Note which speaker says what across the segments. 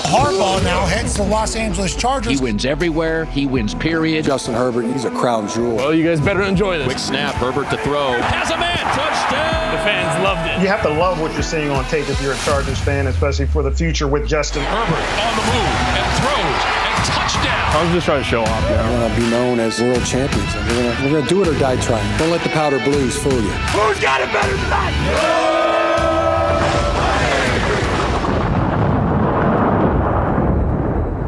Speaker 1: Harbaugh now heads to the Los Angeles Chargers.
Speaker 2: He wins everywhere. He wins, period.
Speaker 3: Justin Herbert, he's a crown jewel.
Speaker 4: Well, you guys better enjoy this.
Speaker 5: Quick snap, Herbert to throw.
Speaker 6: Has a man, touchdown!
Speaker 4: The fans loved it.
Speaker 7: You have to love what you're seeing on tape if you're a Chargers fan, especially for the future with Justin.
Speaker 6: Herbert on the move and throws and touchdown.
Speaker 4: I was just trying to show off.
Speaker 3: We're going to be known as world champions. And we're gonna do it or die trying. Don't let the powder blues fool you.
Speaker 6: Who's got it better than that?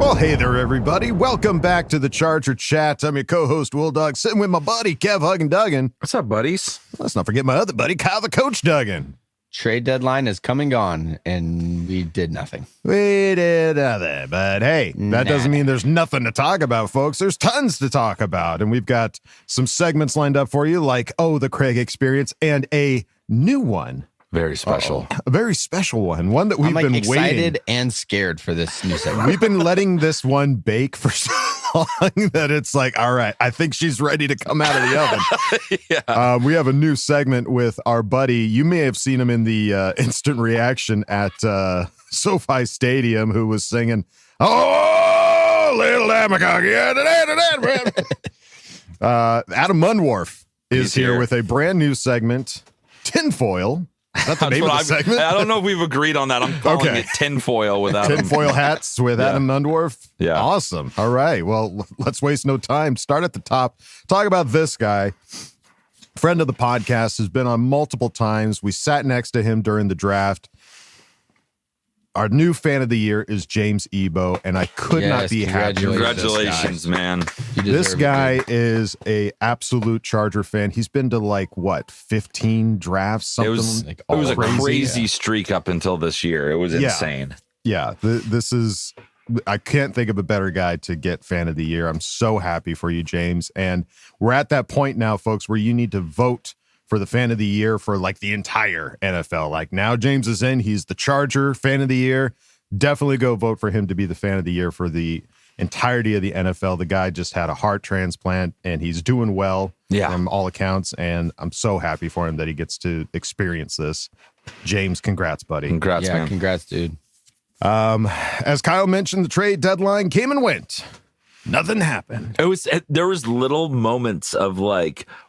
Speaker 8: Well, hey there, everybody. Welcome back to the Charger Chat. I'm your co-host, Will Dog, sitting with my buddy, Kev Huggin Duggan.
Speaker 9: What's up, buddies?
Speaker 8: Let's not forget my other buddy, Kyle the Coach Duggan.
Speaker 9: Trade deadline is come and gone, and we did nothing.
Speaker 8: We did nothing, but hey, that doesn't mean there's nothing to talk about, folks. There's tons to talk about, and we've got some segments lined up for you, like, the Craig Experience, and a new one.
Speaker 9: Very special.
Speaker 8: A very special one that we've been
Speaker 9: excited
Speaker 8: waiting.
Speaker 9: And scared for this new segment.
Speaker 8: We've been letting this one bake for so long that it's like, all right, I think she's ready to come out of the oven.
Speaker 9: Yeah.
Speaker 8: We have a new segment with our buddy. You may have seen him in the instant reaction at SoFi Stadium, who was singing, "Oh, little Damacock." Adam Mundwarf is here with a brand new segment, Tinfoil. Is that the name of the segment?
Speaker 5: I don't know if we've agreed on that. I'm calling it tinfoil without
Speaker 8: Tinfoil hats with Adam Mundwarf.
Speaker 5: Yeah.
Speaker 8: Awesome. All right. Well, let's waste no time. Start at the top. Talk about this guy. Friend of the podcast, has been on multiple times. We sat next to him during the draft. Our new fan of the year is James Ebo, and I could not be happier.
Speaker 5: Congratulations, man.
Speaker 8: This guy is a absolute Charger fan. He's been to 15 drafts. Something
Speaker 5: it was a crazy streak up until this year. It was insane.
Speaker 8: Yeah, this is. I can't think of a better guy to get fan of the year. I'm so happy for you, James. And we're at that point now, folks, where you need to vote for the fan of the year for the entire NFL. Now James is in. He's the Charger fan of the year. Definitely go vote for him to be the fan of the year for the entirety of the NFL. The guy just had a heart transplant and he's doing well from all accounts. And I'm so happy for him that he gets to experience this. James, congrats, buddy.
Speaker 5: Congrats, man.
Speaker 9: Congrats, dude.
Speaker 8: As Kyle mentioned, the trade deadline came and went. Nothing happened.
Speaker 5: There was little moments of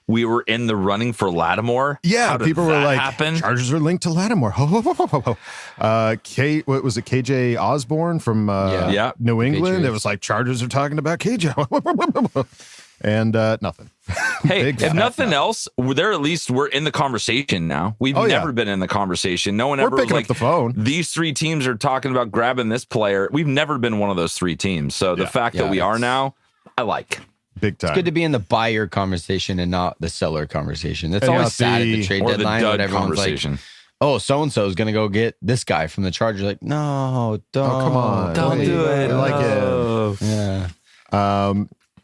Speaker 5: we were in the running for Lattimore.
Speaker 8: Yeah, people were like,
Speaker 5: happen?
Speaker 8: Chargers are linked to Lattimore. What was it? KJ Osborne from New England.
Speaker 9: Patriots.
Speaker 8: It was like Chargers are talking about KJ, and nothing.
Speaker 5: Hey, if nothing else, we're in the conversation now. We've never been in the conversation. No one ever was
Speaker 8: picking up the phone.
Speaker 5: These three teams are talking about grabbing this player. We've never been one of those three teams. So the fact that we are now, I like.
Speaker 8: Big time.
Speaker 9: It's good to be in the buyer conversation and not the seller conversation. It's always sad at the trade
Speaker 5: or
Speaker 9: deadline
Speaker 5: the
Speaker 9: when
Speaker 5: dud
Speaker 9: everyone's
Speaker 5: conversation.
Speaker 9: like, "Oh, so and so is going to go get this guy from the Chargers." Like, no, don't.
Speaker 8: Oh, come on.
Speaker 5: Don't do it.
Speaker 8: I like it.
Speaker 9: Yeah.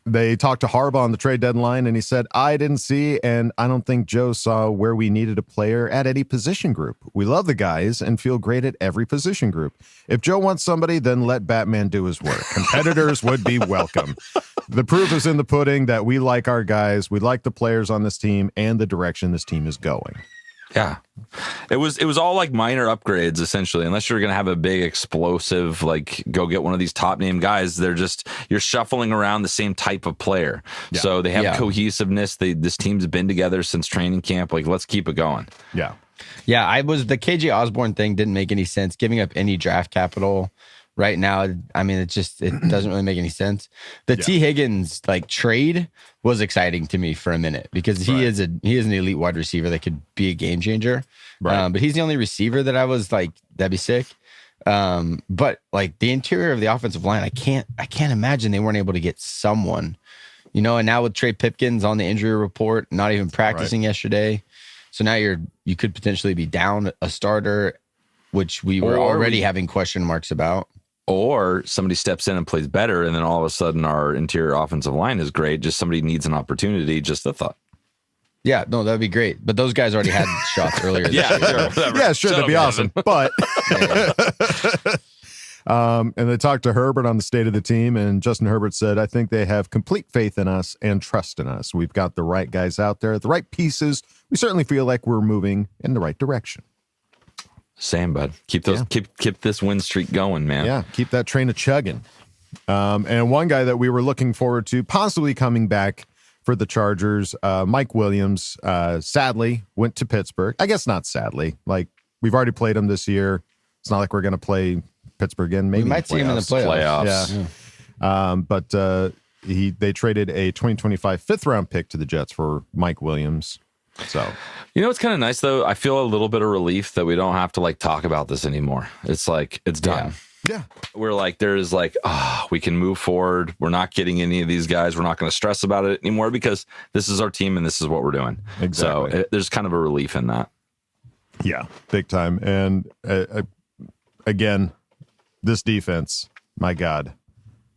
Speaker 8: They talked to Harbaugh on the trade deadline, and he said, "I didn't see, and I don't think Joe saw where we needed a player at any position group. We love the guys and feel great at every position group. If Joe wants somebody, then let Batman do his work. Competitors would be welcome. The proof is in the pudding that we like our guys, we like the players on this team, and the direction this team is going."
Speaker 5: Yeah. It was all minor upgrades, essentially. Unless you're going to have a big explosive, go get one of these top name guys. You're shuffling around the same type of player. Yeah. So they have cohesiveness. This team's been together since training camp. Let's keep it going.
Speaker 8: Yeah.
Speaker 9: Yeah, the KJ Osborne thing didn't make any sense. Giving up any draft capital right now, I mean, it doesn't really make any sense. The T. Higgins trade was exciting to me for a minute because he is an elite wide receiver that could be a game changer. Right. But he's the only receiver that I was like, that'd be sick. But the interior of the offensive line, I can't imagine they weren't able to get someone, and now with Trey Pipkins on the injury report, not even practicing yesterday. So now you could potentially be down a starter, which we were already having question marks about.
Speaker 5: Or somebody steps in and plays better, and then all of a sudden our interior offensive line is great. Just somebody needs an opportunity. Just a thought.
Speaker 9: Yeah, no, that'd be great. But those guys already had shots earlier.
Speaker 8: Sure, that'd be awesome. But and they talked to Herbert on the state of the team, and Justin Herbert said, "I think they have complete faith in us and trust in us. We've got the right guys out there, the right pieces. We certainly feel like we're moving in the right direction."
Speaker 5: Same, bud. Keep this win streak going, man.
Speaker 8: Yeah, keep that train a chugging. And one guy that we were looking forward to possibly coming back for the Chargers, Mike Williams, sadly went to Pittsburgh. I guess not sadly. Like, we've already played him this year. It's not like we're going to play Pittsburgh again. Maybe
Speaker 9: we might see him in the playoffs.
Speaker 8: Yeah. But they traded a 2025 fifth-round pick to the Jets for Mike Williams. So,
Speaker 5: you know, it's kind of nice though. I feel a little bit of relief that we don't have to like talk about this anymore. It's like it's done.
Speaker 8: Yeah.
Speaker 5: We're like, there's like, we can move forward. We're not getting any of these guys. We're not going to stress about it anymore because this is our team and this is what we're doing.
Speaker 8: Exactly.
Speaker 5: So there's kind of a relief in that.
Speaker 8: Yeah, big time. And again, this defense, my God,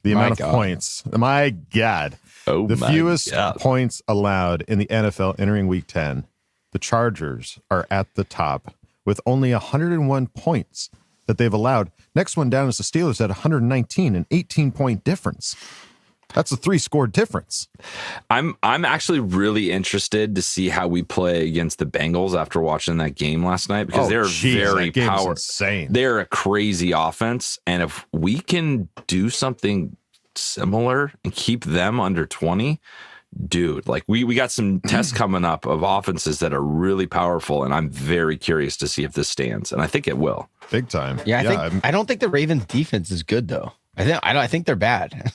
Speaker 8: the amount of points, my God. The fewest points allowed in the NFL entering Week 10. The Chargers are at the top with only 101 points that they've allowed. Next one down is the Steelers at 119, an 18-point difference. That's a 3-score difference.
Speaker 5: I'm actually really interested to see how we play against the Bengals after watching that game last night because they're very powerful. They're a crazy offense, and if we can do something similar and keep them under 20, dude, like we got some tests coming up of offenses that are really powerful, and I'm very curious to see if this stands, and I think it will.
Speaker 8: Big time.
Speaker 9: Yeah, I don't think the Ravens defense is good though. I think they're bad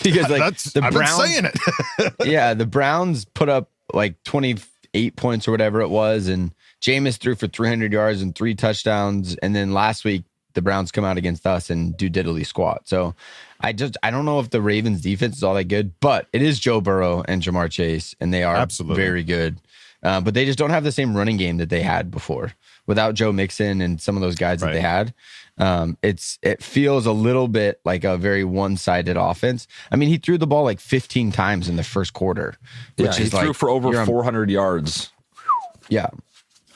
Speaker 9: because like the Browns
Speaker 8: been saying it.
Speaker 9: Yeah, the Browns put up like 28 points or whatever it was, and Jameis threw for 300 yards and 3 touchdowns, and then last week the Browns come out against us and do diddly squat. So I don't know if the Ravens defense is all that good, but it is Joe Burrow and Jamar Chase, and they are very good. But they just don't have the same running game that they had before without Joe Mixon and some of those guys that they had. It feels a little bit like a very one-sided offense. I mean, he threw the ball like 15 times in the first quarter, which is
Speaker 5: he threw for over 400 yards.
Speaker 9: Yeah.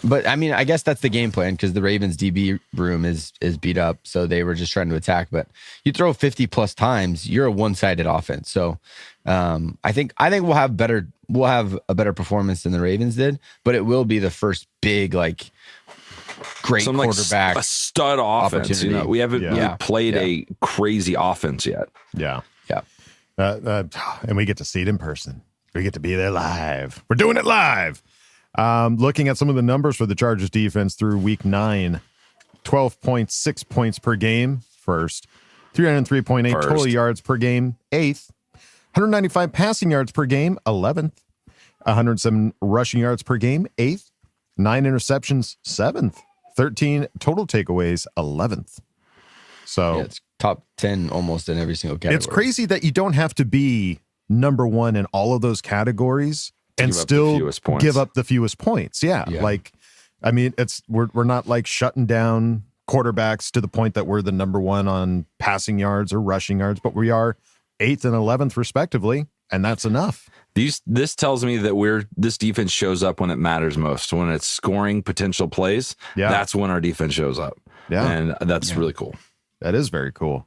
Speaker 9: But I mean, I guess that's the game plan because the Ravens DB room is beat up, so they were just trying to attack. But you throw 50 plus times, you're a one-sided offense. So I think we'll have a better performance than the Ravens did, but it will be the first big like great quarterback,
Speaker 5: a stud offense. You know, we haven't played a crazy offense yet.
Speaker 8: Yeah.
Speaker 5: And
Speaker 8: we get to see it in person. We get to be there live. We're doing it live. Looking at some of the numbers for the Chargers defense through Week 9, 12.6 points per game, first. 303.8 total yards per game, 8th. 195 passing yards per game, 11th. 107 rushing yards per game, 8th. 9 interceptions, 7th. 13 total takeaways, 11th. So
Speaker 9: it's top 10 almost in every single category.
Speaker 8: It's crazy that you don't have to be number one in all of those categories and still give up the fewest points. Yeah. Like, I mean, we're not like shutting down quarterbacks to the point that we're the number one on passing yards or rushing yards, but we are 8th and 11th respectively, and that's enough.
Speaker 5: This tells me that this defense shows up when it matters most. When it's scoring potential plays, that's when our defense shows up. Yeah. And that's really cool.
Speaker 8: That is very cool.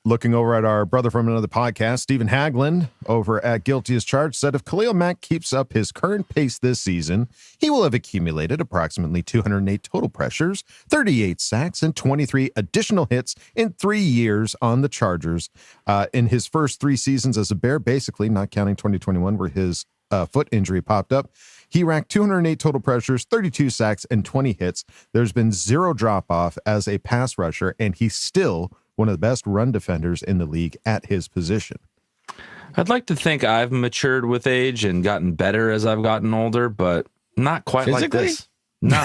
Speaker 8: Looking over at our brother from another podcast, Stephen Haglund over at Guilty as Charged said if Khalil Mack keeps up his current pace this season, he will have accumulated approximately 208 total pressures, 38 sacks, and 23 additional hits in 3 years on the Chargers. In his first 3 seasons as a Bear, basically not counting 2021 where his foot injury popped up, he racked 208 total pressures, 32 sacks, and 20 hits. There's been 0 drop-off as a pass rusher, and he's still one of the best run defenders in the league at his position.
Speaker 5: I'd like to think I've matured with age and gotten better as I've gotten older, but not quite like this. No.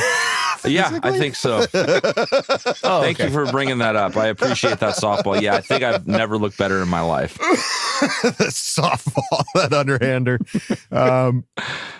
Speaker 5: Yeah, I think so. Thank you for bringing that up. I appreciate that softball. Yeah, I think I've never looked better in my life.
Speaker 8: The softball, that underhander.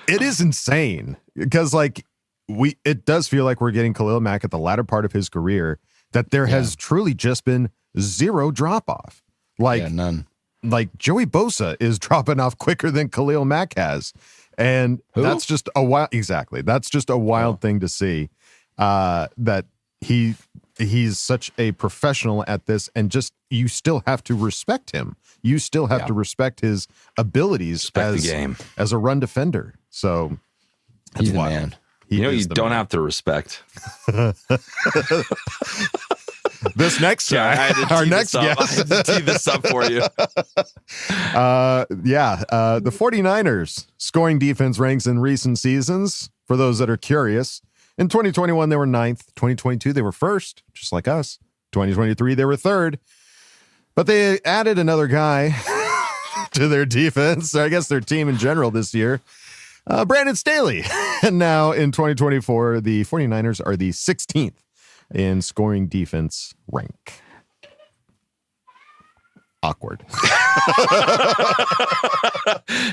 Speaker 8: It is insane because it does feel like we're getting Khalil Mack at the latter part of his career, that there has truly just been 0 drop off.
Speaker 9: None.
Speaker 8: Like Joey Bosa is dropping off quicker than Khalil Mack has. And that's just a wild, that's just a wild thing to see, that he's such a professional at this, and just, you still have to respect him. You still have to respect his abilities
Speaker 5: the game
Speaker 8: as a run defender. So
Speaker 9: he's the man.
Speaker 5: You don't have to respect.
Speaker 8: This next guy, our next guest.
Speaker 5: I had to tee this up for you.
Speaker 8: The 49ers scoring defense ranks in recent seasons. For those that are curious, in 2021, they were 9th. 2022, they were 1st, just like us. 2023, they were 3rd. But they added another guy to their defense, or I guess their team in general this year, Brandon Staley. And now in 2024, the 49ers are the 16th in scoring defense rank. Awkward.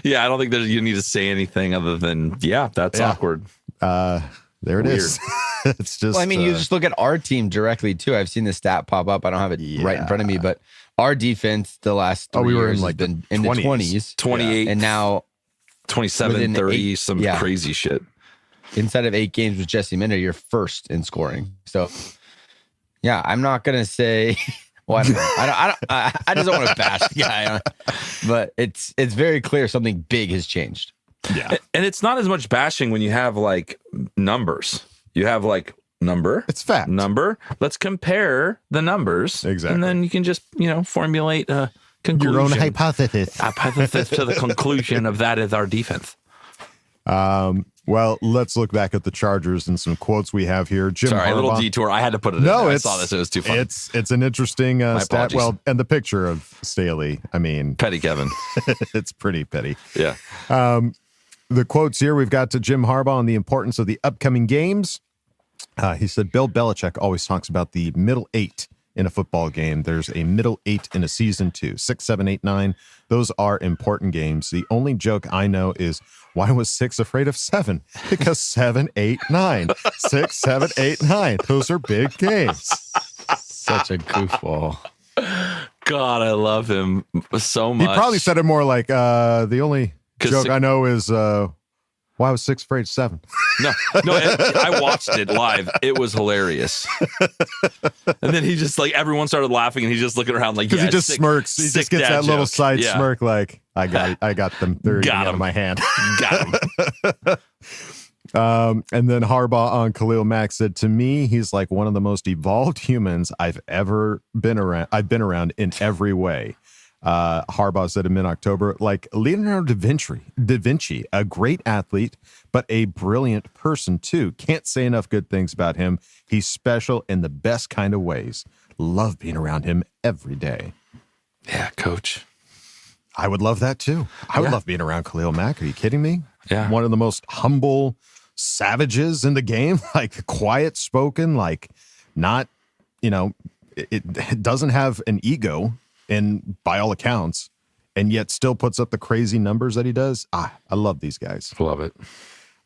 Speaker 5: Yeah, I don't think you need to say anything other than, that's awkward.
Speaker 8: There it is. It's just.
Speaker 9: Well, I mean, you just look at our team directly too. I've seen the stat pop up. I don't have it right in front of me, but our defense the last 3
Speaker 8: we were
Speaker 9: years
Speaker 8: in like
Speaker 9: has been in the 20s,
Speaker 5: 28,
Speaker 9: and now
Speaker 5: 27, 30, crazy shit.
Speaker 9: Inside of 8 games with Jesse Minter, you're 1st in scoring. So, yeah, I'm not gonna say. Well, I just don't want to bash the guy, but it's very clear something big has changed.
Speaker 8: Yeah,
Speaker 5: and it's not as much bashing when you have like numbers. You have like number.
Speaker 8: It's fact.
Speaker 5: Number. Let's compare the numbers.
Speaker 8: Exactly.
Speaker 5: And then you can just, formulate a conclusion.
Speaker 8: Your own hypothesis.
Speaker 5: Hypothesis to the conclusion of that is our defense.
Speaker 8: Well, let's look back at the Chargers and some quotes we have here. Jim
Speaker 5: Sorry,
Speaker 8: Harbaugh.
Speaker 5: a little detour. I had to put it in there. I saw this. It was too fun.
Speaker 8: It's an interesting stat.
Speaker 5: Apologies.
Speaker 8: Well, and the picture of Staley. I mean,
Speaker 5: Petty Kevin.
Speaker 8: It's pretty petty.
Speaker 5: Yeah.
Speaker 8: The quotes here, we've got to Jim Harbaugh on the importance of the upcoming games. He said, Bill Belichick always talks about the middle 8 in a football game. There's a middle 8 in a season too. 6, 7, 8, 9. Those are important games. The only joke I know is, why was 6 afraid of 7? Because 7, 8, 9. 6, 7, 8, 9. Those are big games.
Speaker 9: Such a goofball.
Speaker 5: God, I love him so much.
Speaker 8: He probably said it more like, the only joke I know is, why was 6 afraid of 7?
Speaker 5: No, I watched it live. It was hilarious. And then he just everyone started laughing, and he's just looking around
Speaker 8: because he just smirks. He just gets that little side smirk, like I got them 30 out of my hand.
Speaker 5: Got him.
Speaker 8: And then Harbaugh on Khalil Mack said, to me, he's like one of the most evolved humans I've ever been around. I've been around in every way. Harbaugh said in mid-October, like Leonardo da Vinci, a great athlete, but a brilliant person too. Can't say enough good things about him. He's special in the best kind of ways. Love being around him every day.
Speaker 5: Yeah, coach.
Speaker 8: I would love that too. I would love being around Khalil Mack. Are you kidding me?
Speaker 5: Yeah.
Speaker 8: One of the most humble savages in the game, like quiet spoken, like not, it doesn't have an ego. And by all accounts, and yet still puts up the crazy numbers that he does. I love these guys.
Speaker 5: Love it.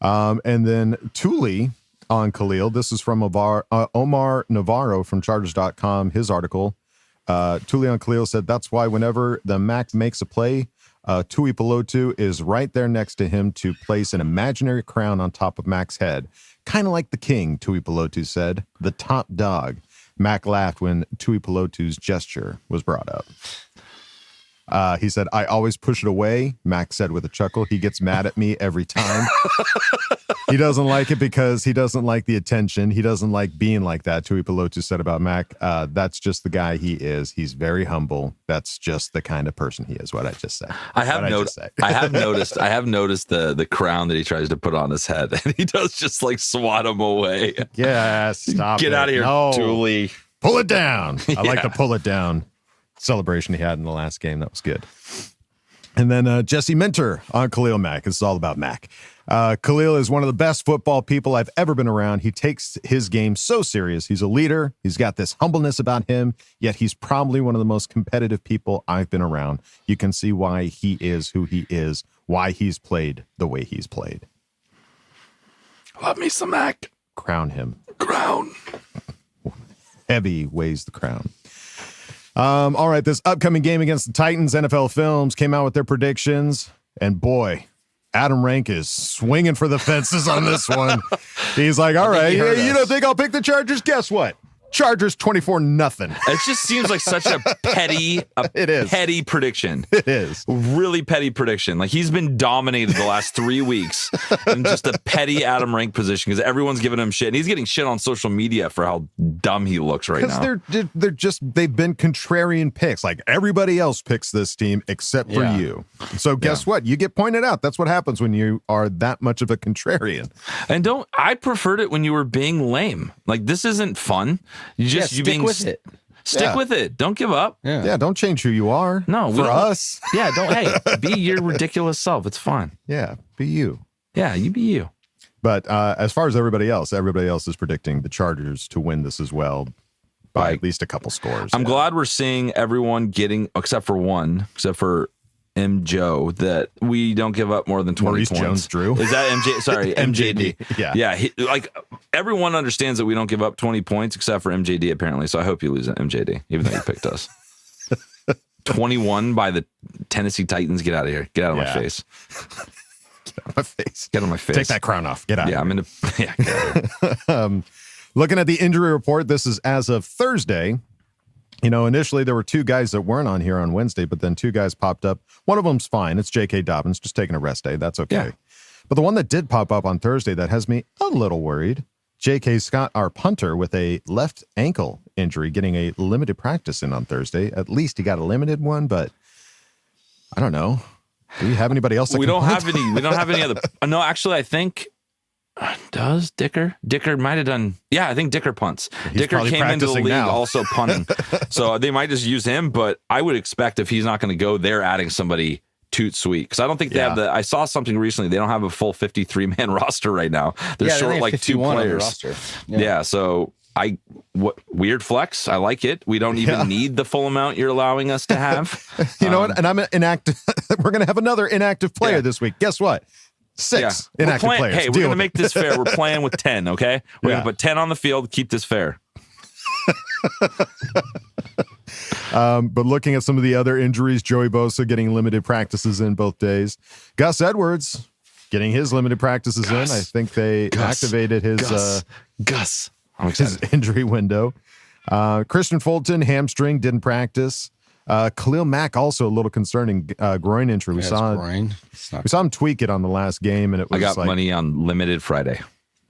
Speaker 8: And then Thule on Khalil. This is from Omar Navarro from Chargers.com. His article. Thule on Khalil said, that's why whenever the Mac makes a play, Tui Pelotu is right there next to him to place an imaginary crown on top of Mac's head. Kind of like the king, Tui Pelotu said. The top dog. Mac laughed when Tui Pelotu's gesture was brought up. He said, I always push it away. Mac said with a chuckle. He gets mad at me every time. He doesn't like it because he doesn't like the attention. He doesn't like being like that. Tui Pelotu said about Mac. That's just the guy he is. He's very humble. That's just the kind of person he is. What I just said.
Speaker 5: I have noticed the crown that he tries to put on his head, and he does just swat him away.
Speaker 8: Yeah, stop.
Speaker 5: Get out of here, Thule.
Speaker 8: Pull it down. I like the pull it down celebration he had in the last game. That was good. And then Jesse Minter on Khalil Mack. It's all about Mac. Khalil is one of the best football people I've ever been around. He takes his game so serious. He's a leader. He's got this humbleness about him, yet he's probably one of the most competitive people I've been around. You can see why he is who he is, why he's played the way he's played.
Speaker 5: Love me some Mac.
Speaker 8: Crown him.
Speaker 5: Crown.
Speaker 8: Heavy weighs the crown. All right, this upcoming game against the Titans, NFL Films came out with their predictions, and boy, Adam Rank is swinging for the fences on this one. He's like, all right, you don't think I'll pick the Chargers? Guess what? Chargers 24-0.
Speaker 5: It just seems like such a petty,
Speaker 8: It is.
Speaker 5: petty prediction.
Speaker 8: It is.
Speaker 5: Really petty prediction. Like he's been dominated the last 3 weeks in just a petty Adam Rank position because everyone's giving him shit. And he's getting shit on social media for how dumb he looks right now.
Speaker 8: Because they've been contrarian picks. Like everybody else picks this team except for you. So guess what? You get pointed out. That's what happens when you are that much of a contrarian.
Speaker 5: And I preferred it when you were being lame. Like this isn't fun.
Speaker 9: Stick with it.
Speaker 5: Stick with it. Don't give up.
Speaker 8: Yeah, don't change who you are.
Speaker 5: No,
Speaker 8: for us.
Speaker 5: Yeah, don't. Hey, be your ridiculous self. It's fine.
Speaker 8: Yeah, be you.
Speaker 5: Yeah, you be you.
Speaker 8: But as far as everybody else is predicting the Chargers to win this as well by at least a couple scores.
Speaker 5: I'm glad we're seeing everyone getting, except for M. Joe, that we don't give up more than 20
Speaker 8: Maurice
Speaker 5: points.
Speaker 8: Jones-Drew.
Speaker 5: Is that MJ? Sorry, MJD.
Speaker 8: Yeah.
Speaker 5: Like everyone understands that we don't give up 20 points except for MJD apparently. So I hope you lose at MJD, even though you picked us. 21 by the Tennessee Titans. Get out of here. Get out of my face.
Speaker 8: Get out of my face.
Speaker 5: Get out of my face.
Speaker 8: Take that crown off. Get out.
Speaker 5: Yeah,
Speaker 8: of here.
Speaker 5: get out of here.
Speaker 8: Looking at the injury report, this is as of Thursday. You know, initially there were 2 guys that weren't on here on Wednesday, but then 2 guys popped up. One of them's fine. It's J.K. Dobbins, just taking a rest day. That's okay.
Speaker 5: Yeah.
Speaker 8: But the one that did pop up on Thursday that has me a little worried, J.K. Scott, our punter, with a left ankle injury, getting a limited practice in on Thursday. At least he got a limited one, but I don't know. Do you have anybody else?
Speaker 5: We don't have any other. No, actually, I think. Does Dicker might have done? Yeah, I think Dicker punts. Dicker came into the league also punting, so they might just use him. But I would expect if he's not going to go, they're adding somebody toot sweet because I don't think they have the. I saw something recently. They don't have a full 53-man roster right now. They're short like 2 players. Yeah, so what weird flex. I like it. We don't even need the full amount you're allowing us to have.
Speaker 8: You know what? And I'm inactive. We're going to have another inactive player this week. Guess what? 6 inactive players.
Speaker 5: Hey, we're going to make this fair. We're playing with 10, okay? We're going to put 10 on the field, keep this fair.
Speaker 8: But looking at some of the other injuries, Joey Bosa getting limited practices in both days. Gus Edwards getting his limited practices in. I think they activated his his injury window. Christian Fulton, hamstring, didn't practice. Khalil Mack also a little concerning groin injury. We saw him tweak it on the last game, and it was
Speaker 5: I got money on limited Friday.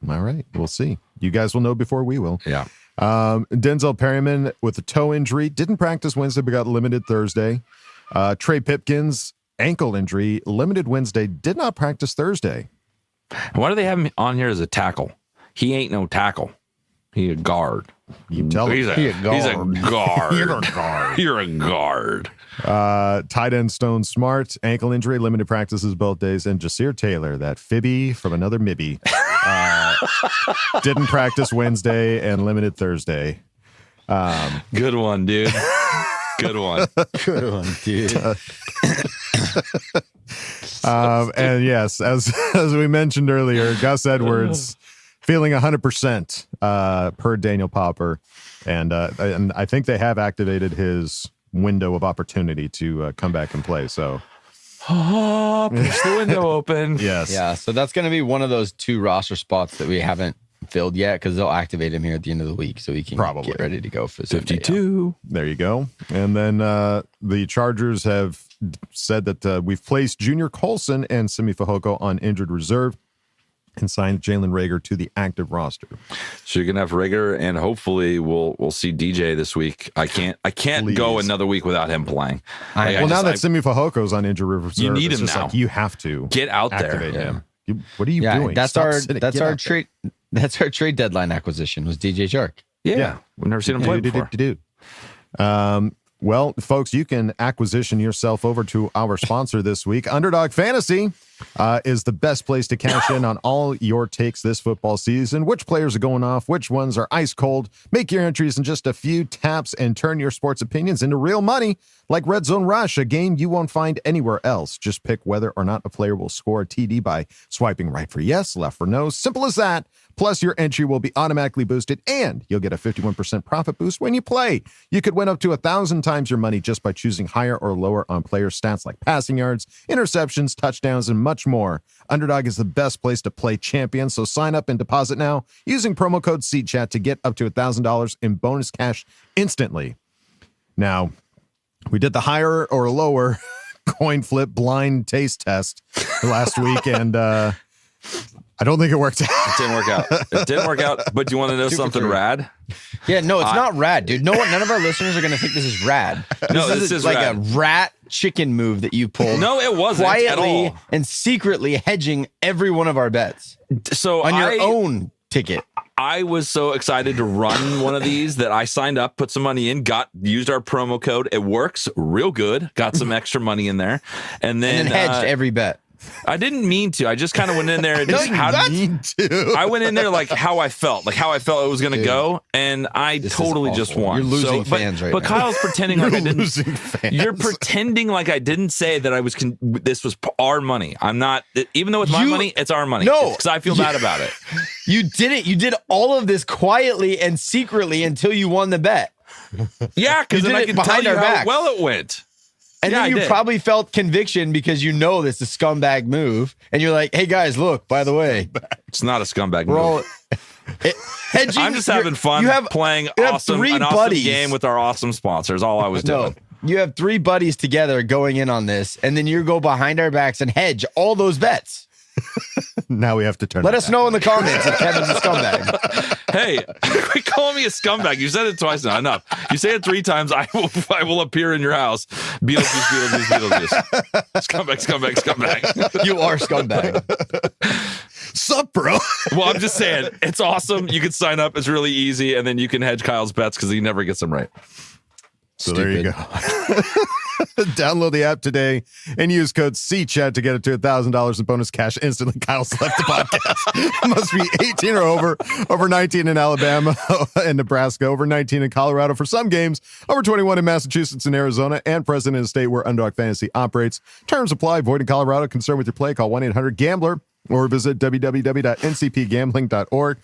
Speaker 8: All right, we'll see. You guys will know before we will.
Speaker 5: Yeah.
Speaker 8: Denzel Perryman with a toe injury didn't practice Wednesday, but got limited Thursday. Trey Pipkins ankle injury, limited Wednesday, did not practice Thursday.
Speaker 5: Why do they have him on here as a tackle? He ain't no tackle. He a guard.
Speaker 8: You tell him.
Speaker 5: He's a guard.
Speaker 8: You're a guard.
Speaker 5: You're a guard.
Speaker 8: Tight end Stone Smart, ankle injury, limited practices both days. And Jasir Taylor, that Fibby from another Mibby, didn't practice Wednesday and limited Thursday.
Speaker 5: Good one, dude. Good one.
Speaker 9: Good one, dude.
Speaker 8: And yes, as we mentioned earlier, Gus Edwards feeling 100% per Daniel Popper, and I think they have activated his window of opportunity to come back and play. So,
Speaker 5: push the window open.
Speaker 8: Yes,
Speaker 9: yeah. So that's going to be one of those 2 roster spots that we haven't filled yet because they'll activate him here at the end of the week, so we can get ready to go for
Speaker 5: 52.
Speaker 8: There you go. And then the Chargers have said that we've placed Junior Colson and Simi Fehoko on injured reserve and signed Jalen Reagor to the active roster.
Speaker 5: So you're gonna have Reagor, and hopefully we'll see DJ this week. I can't go another week without him playing.
Speaker 8: Now that Simi Fajoko's on injured reserve,
Speaker 5: you need him
Speaker 8: just
Speaker 5: now.
Speaker 8: Like you have to
Speaker 5: get out there.
Speaker 8: Him. What are you doing?
Speaker 9: That's our trade. That's our trade deadline acquisition was DJ Chark.
Speaker 5: Yeah. We've never seen him play before.
Speaker 8: Well, folks, you can acquisition yourself over to our sponsor this week. Underdog Fantasy is the best place to cash in on all your takes this football season. Which players are going off? Which ones are ice cold? Make your entries in just a few taps and turn your sports opinions into real money like Red Zone Rush, a game you won't find anywhere else. Just pick whether or not a player will score a TD by swiping right for yes, left for no. Simple as that. Plus, your entry will be automatically boosted, and you'll get a 51% profit boost when you play. You could win up to 1,000 times your money just by choosing higher or lower on player stats like passing yards, interceptions, touchdowns, and much more. Underdog is the best place to play champion, so sign up and deposit now using promo code SeatChat to get up to $1,000 in bonus cash instantly. Now, we did the higher or lower coin flip blind taste test last week, and I don't think it worked out.
Speaker 5: It didn't work out. But do you want to know something rad?
Speaker 9: Yeah, no, it's not rad, dude. None of our listeners are going to think this is rad. This is like rad. A rat chicken move that you pulled.
Speaker 5: No, it wasn't
Speaker 9: quietly
Speaker 5: at all.
Speaker 9: And secretly hedging every one of our bets.
Speaker 5: So
Speaker 9: on your own ticket.
Speaker 5: I was so excited to run one of these that I signed up, put some money in, used our promo code. It works real good. Got some extra money in there, and then
Speaker 9: hedged every bet.
Speaker 5: I didn't mean to. I just kind of went in there and just I went in there like how I felt it was going to go, and I totally just won.
Speaker 9: You're losing fans right now.
Speaker 5: But Kyle's pretending like I didn't. You're pretending like I didn't say that I was. This was our money. I'm not. Even though it's my money, it's our money.
Speaker 9: No,
Speaker 5: because I feel bad about it.
Speaker 9: You did it. You did all of this quietly and secretly until you won the bet.
Speaker 5: Yeah, because then I can tell you how well it went.
Speaker 9: And then you probably felt conviction because you know this is a scumbag move. And you're like, hey, guys, look, by the way.
Speaker 5: It's not a scumbag move.
Speaker 9: Hedging,
Speaker 5: I'm just having fun playing an awesome game with our awesome sponsors. All I was doing.
Speaker 9: You have 3 buddies together going in on this, and then you go behind our backs and hedge all those bets.
Speaker 8: Now we have to turn.
Speaker 9: Let us know in the comments if Kevin's a scumbag.
Speaker 5: Hey, quit calling me a scumbag. You said it twice now. Enough. You say it 3 times. I will appear in your house. Beetlejuice. Scumbag.
Speaker 9: You are scumbag.
Speaker 8: Sup, bro?
Speaker 5: Well, I'm just saying it's awesome. You can sign up. It's really easy, and then you can hedge Kyle's bets because he never gets them right.
Speaker 8: So there you go. Download the app today and use code CChat to get it to $1,000 in bonus cash instantly. Kyle's left the podcast. Must be 18 or over 19 in Alabama and Nebraska, over 19 in Colorado for some games, over 21 in Massachusetts and Arizona, and present in a state where Underdog Fantasy operates. Terms apply. Void in Colorado. Concerned with your play? Call 1-800-GAMBLER or visit www.ncpgambling.org.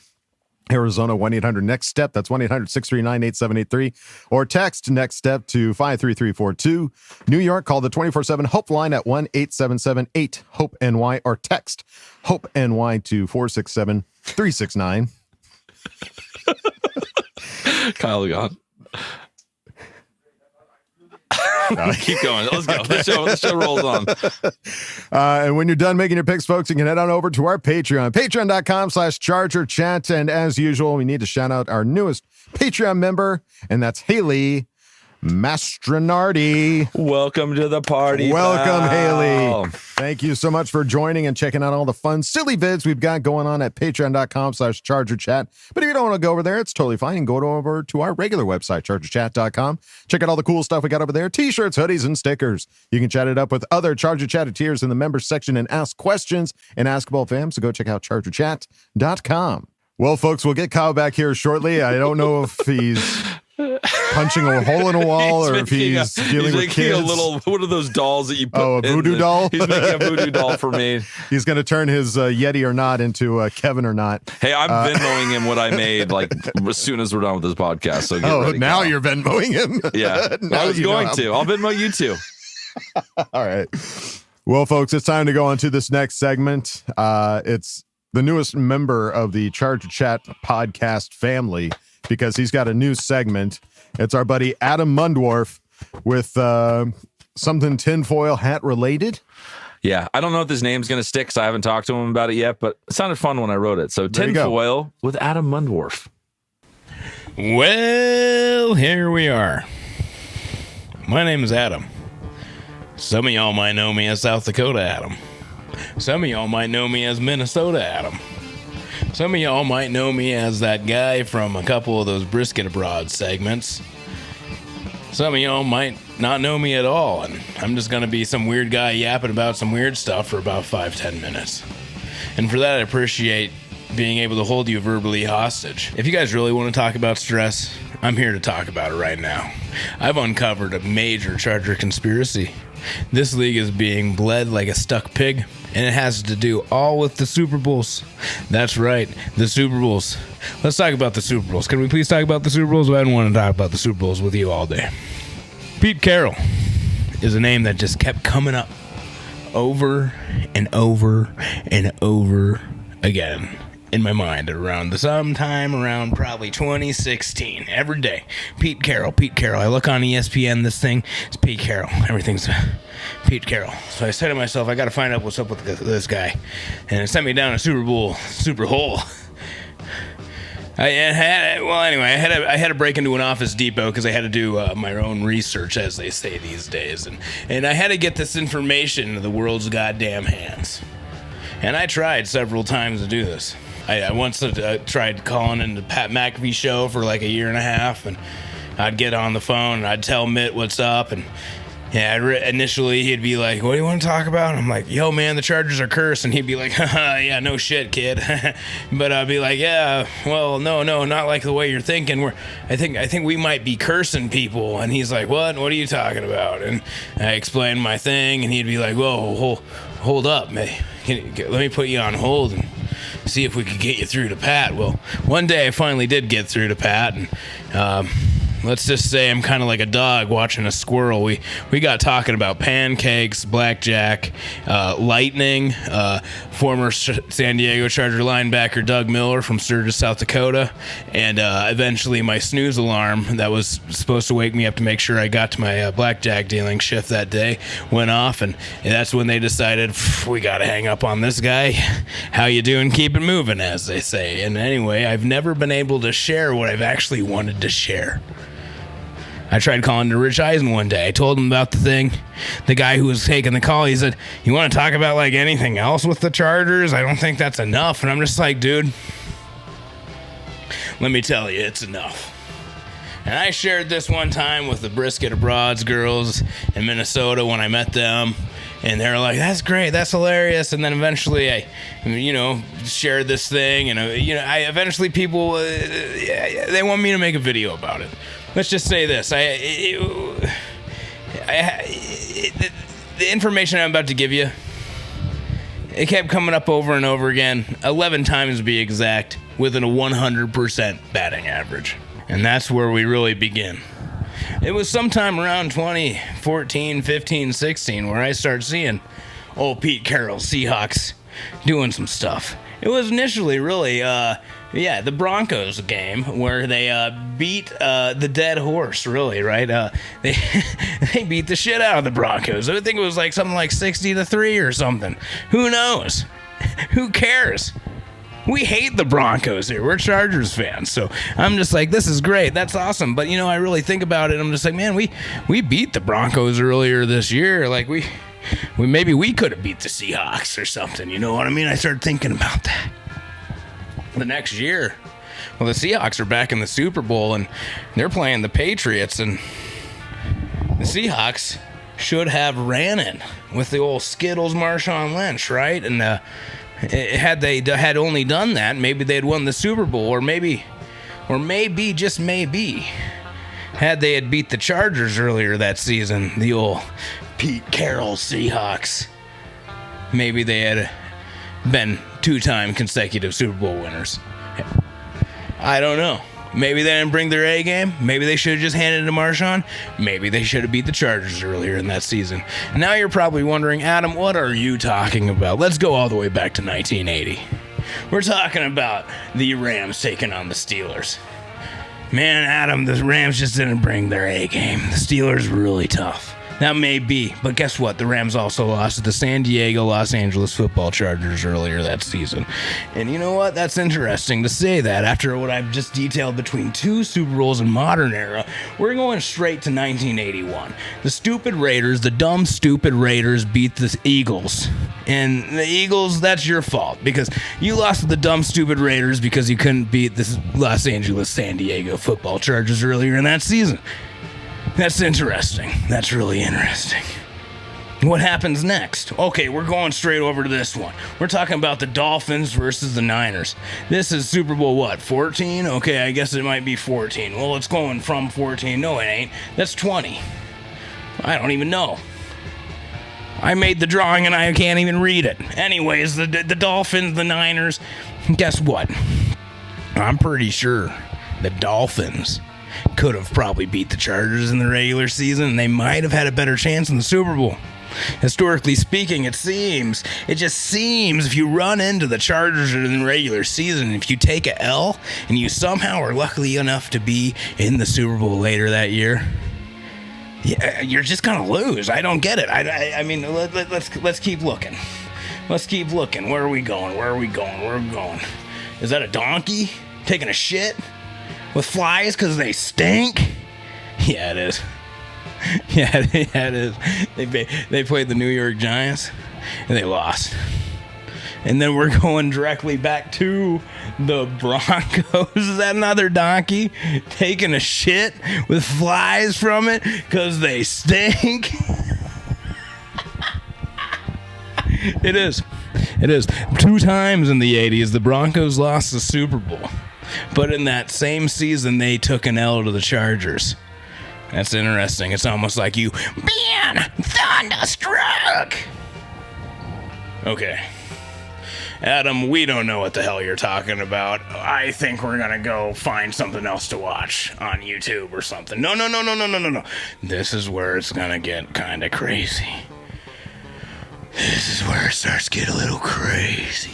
Speaker 8: Arizona, 1-800-NEXT-STEP. That's 1-800-639-8783. Or text NEXT STEP to 53342. New York, call the 24/7 HOPE line at 1-877-8-HOPE-NY or text HOPE-NY to 467-369.
Speaker 5: Kyle gone. Keep going. Let's go. The show rolls on.
Speaker 8: And when you're done making your picks, folks, you can head on over to our Patreon, patreon.com/ChargerChat. And as usual, we need to shout out our newest Patreon member, and that's Haley Mastronardi.
Speaker 5: Welcome to the party.
Speaker 8: Welcome, Haley. Thank you so much for joining and checking out all the fun, silly vids we've got going on at patreon.com/ChargerChat. But if you don't want to go over there, it's totally fine. You can go over to our regular website, chargerchat.com. Check out all the cool stuff we got over there. T-shirts, hoodies, and stickers. You can chat it up with other Charger Chatteteers in the members section and ask questions and Askable fam. So go check out chargerchat.com. Well, folks, we'll get Kyle back here shortly. I don't know if he's punching a hole in a wall or if he's dealing with kids.
Speaker 5: What are those dolls that you put?
Speaker 8: Oh, a voodoo doll?
Speaker 5: He's making a voodoo doll for me.
Speaker 8: He's going to turn his Yeti or not into Kevin or not.
Speaker 5: Hey, I'm Venmoing him what I made like as soon as we're done with this podcast. So get ready,
Speaker 8: now
Speaker 5: Kyle.
Speaker 8: You're Venmoing him?
Speaker 5: Yeah, I was going to. I'll Venmo you too.
Speaker 8: All right. Well, folks, it's time to go on to this next segment. It's the newest member of the Charger Chat podcast family, because he's got a new segment. It's our buddy Adam Mundwarf with something tinfoil hat related.
Speaker 5: Yeah, I don't know if his name's going to stick because I haven't talked to him about it yet, but it sounded fun when I wrote it. So tinfoil with Adam Mundwarf.
Speaker 10: Well, here we are. My name is Adam. Some of y'all might know me as South Dakota Adam. Some of y'all might know me as Minnesota Adam. Some of y'all might know me as that guy from a couple of those Brisket Abroad segments. Some of y'all might not know me at all, and I'm just going to be some weird guy yapping about some weird stuff for about 5-10 minutes. And for that, I appreciate being able to hold you verbally hostage. If you guys really want to talk about stress, I'm here to talk about it right now. I've uncovered a major Charger conspiracy. This league is being bled like a stuck pig, and it has to do all with the Super Bowls. That's right, the Super Bowls. Let's talk about the Super Bowls. Can we please talk about the Super Bowls? I don't want to talk about the Super Bowls with you all day. Pete Carroll is a name that just kept coming up over and over and over again in my mind around sometime around probably 2016. Every day, Pete Carroll. I look on ESPN, this thing, it's Pete Carroll. Everything's Pete Carroll. So I said to myself, I got to find out what's up with this guy. And it sent me down a super hole. I had to break into an Office Depot because I had to do my own research, as they say these days, and I had to get this information into the world's goddamn hands. And I tried several times to do this. I once tried calling into Pat McAfee show for like a year and a half, and I'd get on the phone and I'd tell Mitt what's up, and initially he'd be like, "What do you want to talk about?" And I'm like, "Yo, man, the Chargers are cursed." And he'd be like, "Haha, yeah, no shit, kid." But I'd be like, "Yeah, well, no, not like the way you're thinking. I think we might be cursing people." And he's like, "What? What are you talking about?" And I explained my thing, and he'd be like, "Whoa, hold up, man. Let me put you on hold and see if we could get you through to Pat." Well, one day I finally did get through to Pat, and let's just say I'm kind of like a dog watching a squirrel. We got talking about pancakes, blackjack, lightning, former San Diego Charger linebacker Doug Miller from Sturgis, South Dakota, and eventually my snooze alarm that was supposed to wake me up to make sure I got to my blackjack dealing shift that day went off, and that's when they decided, we got to hang up on this guy. How you doing? Keep it moving, as they say. And anyway, I've never been able to share what I've actually wanted to share. I tried calling to Rich Eisen one day. I told him about the thing. The guy who was taking the call, he said, "You want to talk about like anything else with the Chargers? I don't think that's enough." And I'm just like, dude, let me tell you, it's enough. And I shared this one time with the Brisket Abroad's girls in Minnesota when I met them. And they were like, "That's great, that's hilarious." And then eventually I, shared this thing. And, eventually people, they want me to make a video about it. Let's just say this. The information I'm about to give you, it kept coming up over and over again, 11 times to be exact, within a 100% batting average. And that's where we really begin. It was sometime around 2014, 15, 16 where I started seeing old Pete Carroll, Seahawks, doing some stuff. It was initially really, the Broncos game where they beat the dead horse, really, right? They beat the shit out of the Broncos. I think it was like something like 60-3 or something. Who knows? Who cares? We hate the Broncos here. We're Chargers fans. So I'm just like, this is great. That's awesome. But, I really think about it. I'm just like, man, we beat the Broncos earlier this year. Like, we maybe we could have beat the Seahawks or something. You know what I mean? I started thinking about that. The next year, well, the Seahawks are back in the Super Bowl, and they're playing the Patriots, and the Seahawks should have ran it with the old Skittles Marshawn Lynch, right? And had they had only done that, maybe they'd won the Super Bowl, or maybe, just maybe, had they had beat the Chargers earlier that season, the old Pete Carroll Seahawks, maybe they had been two-time consecutive Super Bowl winners. I don't know. Maybe they didn't bring their A game. Maybe they should have just handed it to Marshawn. Maybe they should have beat the Chargers earlier in that season. Now you're probably wondering, Adam, what are you talking about? Let's go all the way back to 1980. We're talking about the Rams taking on the Steelers. Man, Adam, the Rams just didn't bring their A game. The Steelers were really tough. That may be, but guess what? The Rams also lost to the San Diego Los Angeles football Chargers earlier that season. And you know what? That's interesting to say that after what I've just detailed between two Super Bowls in modern era. We're going straight to 1981. The stupid Raiders, the dumb, stupid Raiders beat the Eagles. And the Eagles, that's your fault because you lost to the dumb, stupid Raiders because you couldn't beat the Los Angeles San Diego football Chargers earlier in that season. That's interesting. That's really interesting. What happens next? Okay, we're going straight over to this one. We're talking about the Dolphins versus the Niners. This is Super Bowl, what, 14? Okay, I guess it might be 14. Well, it's going from 14. No, it ain't. That's 20. I don't even know. I made the drawing and I can't even read it. Anyways, the Dolphins, the Niners, guess what? I'm pretty sure the Dolphins could have probably beat the Chargers in the regular season, and they might have had a better chance in the Super Bowl. Historically speaking, it just seems if you run into the Chargers in the regular season, if you take a L and you somehow are lucky enough to be in the Super Bowl later that year, yeah, you're just gonna lose. I don't get it. I mean, let's keep looking. Let's keep looking. Where are we going? Where are we going? Where are we going? Is that a donkey taking a shit with flies because they stink? Yeah, it is. Yeah, it is. They played the New York Giants, and they lost. And then we're going directly back to the Broncos. Is that another donkey taking a shit with flies from it because they stink? It is. It is. 2 times in the 80s, the Broncos lost the Super Bowl. But in that same season, they took an L to the Chargers. That's interesting. It's almost like you been thunderstruck. Okay. Adam, we don't know what the hell you're talking about. I think we're gonna go find something else to watch on YouTube or something. No. This is where it's gonna get kind of crazy. This is where it starts to get a little crazy.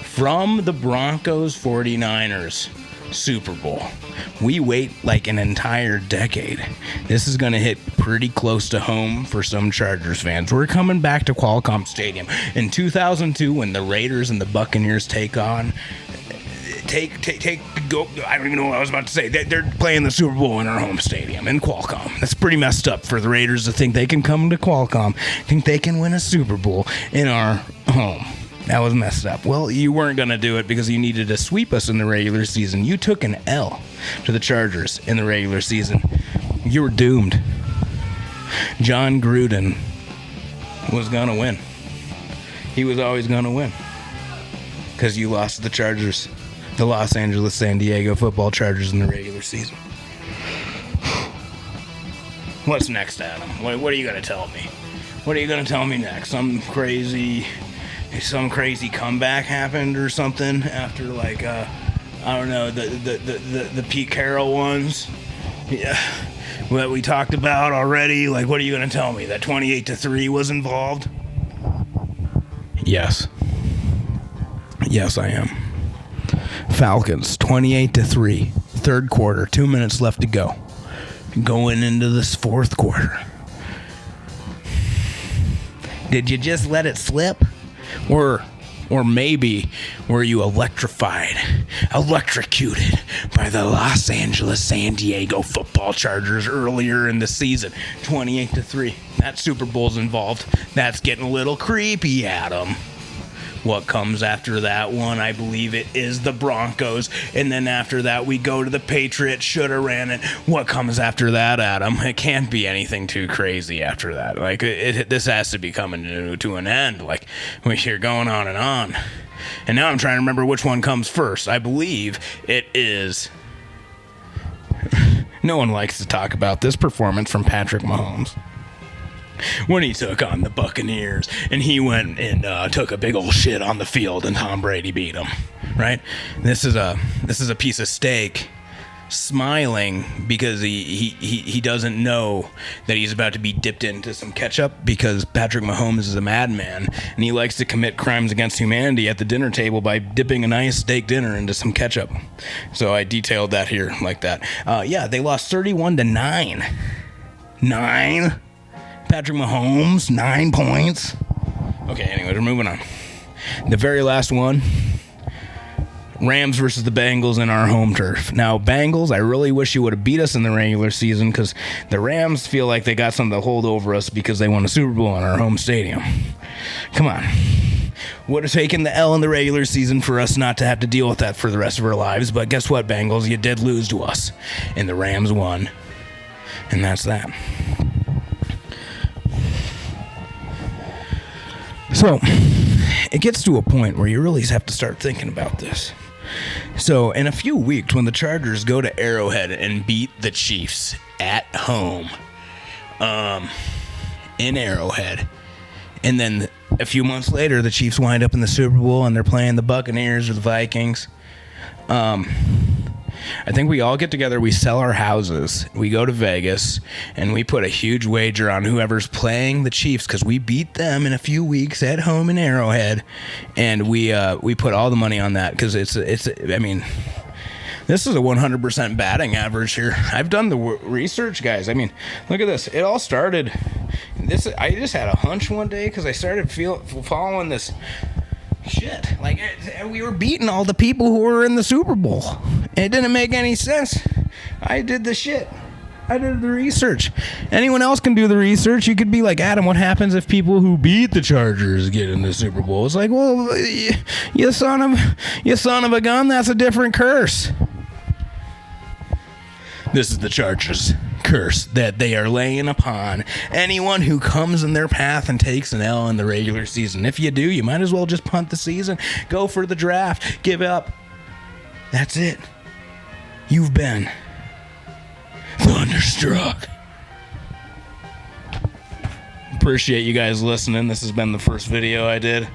Speaker 10: From the Broncos 49ers Super Bowl, we wait like an entire decade. This is going to hit pretty close to home for some Chargers fans. We're coming back to Qualcomm Stadium in 2002 when the Raiders and the Buccaneers go. I don't even know what I was about to say. They're playing the Super Bowl in our home stadium in Qualcomm. That's pretty messed up for the Raiders to think they can come to Qualcomm, think they can win a Super Bowl in our home. That was messed up. Well, you weren't going to do it because you needed to sweep us in the regular season. You took an L to the Chargers in the regular season. You were doomed. John Gruden was going to win. He was always going to win because you lost to the Chargers, the Los Angeles San Diego football Chargers in the regular season. What's next, Adam? What are you going to tell me? What are you going to tell me next? Some crazy comeback happened or something after like I don't know, the Pete Carroll ones, yeah, what we talked about already. Like, what are you gonna tell me, that 28-3 was involved? Yes, I am. Falcons 28-3, third quarter, 2 minutes left to go, going into this fourth quarter. Did you just let it slip? Or maybe were you electrocuted by the Los Angeles San Diego football Chargers earlier in the season? 28-3. That Super Bowl's involved. That's getting a little creepy, Adam. What comes after that one? I believe it is the Broncos. And then after that, we go to the Patriots. Shoulda ran it. What comes after that, Adam? It can't be anything too crazy after that. Like, this has to be coming to an end. Like, we hear going on. And now I'm trying to remember which one comes first. I believe it is... No one likes to talk about this performance from Patrick Mahomes when he took on the Buccaneers and he went and took a big old shit on the field and Tom Brady beat him, right? This is a piece of steak smiling because he doesn't know that he's about to be dipped into some ketchup because Patrick Mahomes is a madman and he likes to commit crimes against humanity at the dinner table by dipping a nice steak dinner into some ketchup. So I detailed that here like that. Yeah, they lost 31-9. 9? Patrick Mahomes, 9 points. Okay, anyways, we're moving on. The very last one, Rams versus the Bengals in our home turf. Now, Bengals, I really wish you would have beat us in the regular season because the Rams feel like they got something to hold over us because they won a Super Bowl in our home stadium. Come on. Would have taken the L in the regular season for us not to have to deal with that for the rest of our lives, but guess what, Bengals? You did lose to us, and the Rams won, and that's that. So it gets to a point where you really have to start thinking about this. So in a few weeks, when the Chargers go to Arrowhead and beat the Chiefs at home, in Arrowhead, and then a few months later, the Chiefs wind up in the Super Bowl and they're playing the Buccaneers or the Vikings. I think we all get together, we sell our houses, we go to Vegas, and we put a huge wager on whoever's playing the Chiefs, because we beat them in a few weeks at home in Arrowhead, and we put all the money on that, because it's I mean, this is a 100% batting average here. I've done the research, guys. I mean, look at this. It all started. I just had a hunch one day because I started following this shit. Like, we were beating all the people who were in the Super Bowl. It didn't make any sense. I did the shit. I did the research. Anyone else can do the research. You could be like, Adam, what happens if people who beat the Chargers get in the Super Bowl? It's like, well, you son of a gun, that's a different curse. This is the Chargers' curse that they are laying upon anyone who comes in their path and takes an L in the regular season. If you do, you might as well just punt the season, go for the draft, give up. That's it. You've been thunderstruck. Appreciate you guys listening. This has been the first video I did.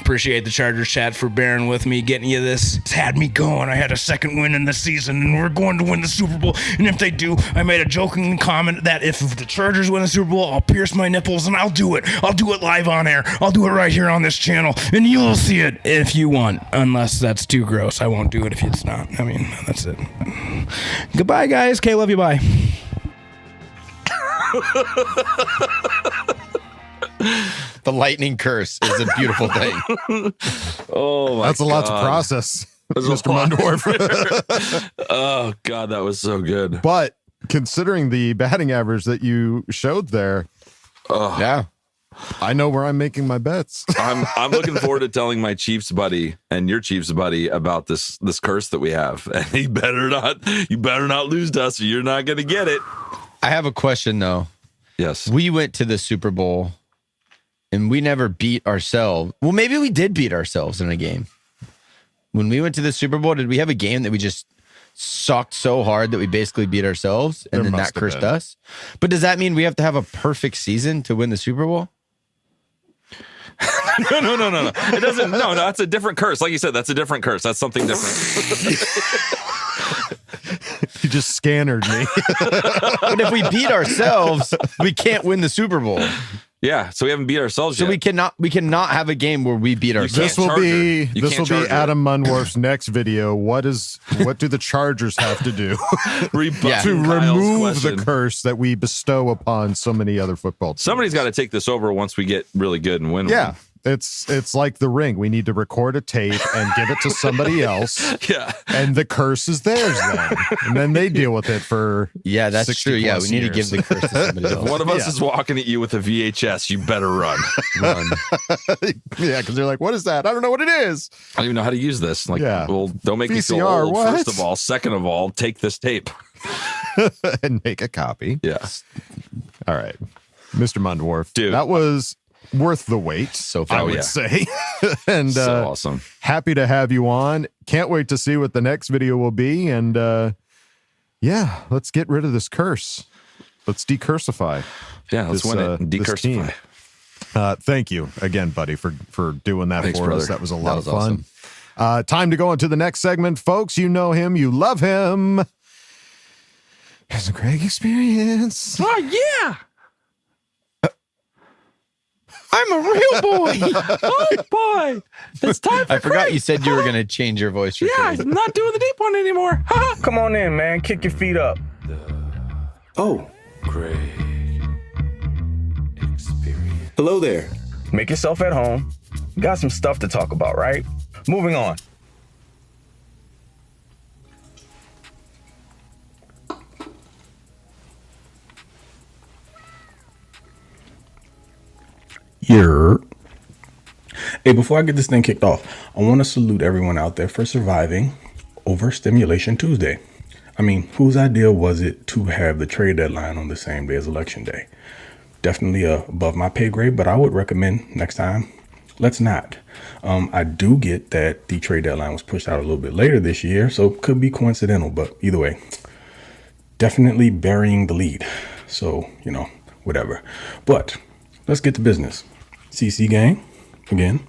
Speaker 10: Appreciate the Chargers chat for bearing with me, getting you this. It's had me going. I had a second win in the season, and we're going to win the Super Bowl. And if they do, I made a joking comment that if the Chargers win the Super Bowl, I'll pierce my nipples, and I'll do it. I'll do it live on air. I'll do it right here on this channel, and you'll see it if you want. Unless that's too gross. I won't do it if it's not. I mean, that's it. Goodbye, guys. Okay, love you. Bye.
Speaker 9: The lightning curse is a beautiful thing.
Speaker 5: Oh, my
Speaker 8: That's a lot to
Speaker 5: God.
Speaker 8: process, Mr. Mundwarf.
Speaker 5: Oh, God, that was so good.
Speaker 8: But considering the batting average that you showed there,
Speaker 9: Yeah.
Speaker 8: I know where I'm making my bets.
Speaker 5: I'm looking forward to telling my Chiefs buddy and your Chiefs buddy about this curse that we have. And you better not lose to us, or you're not going to get it.
Speaker 9: I have a question, though.
Speaker 5: Yes.
Speaker 9: We went to the Super Bowl and we never beat ourselves. Well, maybe we did beat ourselves in a game. When we went to the Super Bowl, did we have a game that we just sucked so hard that we basically beat ourselves and then that cursed us? But does that mean we have to have a perfect season to win the Super Bowl?
Speaker 5: No. It doesn't. No, that's a different curse. Like you said, that's a different curse. That's something different.
Speaker 8: You just scannered me.
Speaker 9: But if we beat ourselves, we can't win the Super Bowl.
Speaker 5: Yeah, so we haven't beat ourselves yet.
Speaker 9: So we cannot have a game where we beat ourselves.
Speaker 8: This will be Adam Mundwarf's next video. What do the Chargers have to do to remove the curse that we bestow upon so many other football teams?
Speaker 5: Somebody's got to take this over once we get really good and win.
Speaker 8: Yeah.
Speaker 5: One.
Speaker 8: It's like The Ring. We need to record a tape and give it to somebody else.
Speaker 5: Yeah.
Speaker 8: And the curse is theirs then. And then they deal with it for
Speaker 9: that's true. Yeah, we need to give the curse to somebody else.
Speaker 5: If one of us is walking at you with a VHS, you better run.
Speaker 8: Yeah, because they're like, what is that? I don't know what it is.
Speaker 5: I don't even know how to use this. Like, well, don't make me feel
Speaker 8: VCR,
Speaker 5: old,
Speaker 8: what?
Speaker 5: first of all. Second of all, take this tape.
Speaker 8: And make a copy.
Speaker 5: Yeah.
Speaker 8: All right. Mr. Mundwarf.
Speaker 5: Dude.
Speaker 8: That was worth the wait,
Speaker 9: so
Speaker 8: I would say. And
Speaker 5: so awesome.
Speaker 8: Happy to have you on. Can't wait to see what the next video will be. And yeah, let's get rid of this curse. Let's decursify.
Speaker 5: Yeah, let's win it. Decursify.
Speaker 8: Thank you again, buddy, for doing that.
Speaker 5: Thanks,
Speaker 8: for
Speaker 5: brother.
Speaker 8: us. That was a lot of fun.
Speaker 9: Awesome.
Speaker 8: Time to go into the next segment, folks. You know him, you love him. It's a great experience.
Speaker 5: Oh yeah.
Speaker 9: I'm a real boy.
Speaker 5: Oh boy, it's time for
Speaker 9: I forgot you said you were going to change your voice.
Speaker 5: Yeah, I'm not doing the deep one anymore.
Speaker 7: Come on in, man. Kick your feet up.
Speaker 11: Oh.
Speaker 6: Great experience.
Speaker 11: Hello there.
Speaker 7: Make yourself at home. Got some stuff to talk about, right? Moving on.
Speaker 12: Hey, before I get this thing kicked off, I want to salute everyone out there for surviving Overstimulation Tuesday. I mean, whose idea was it to have the trade deadline on the same day as Election Day? Definitely above my pay grade, but I would recommend next time Let's not. I do get that the trade deadline was pushed out a little bit later this year, so it could be coincidental, but either way, definitely burying the lead. So, whatever. But let's get to business. CC gang, again,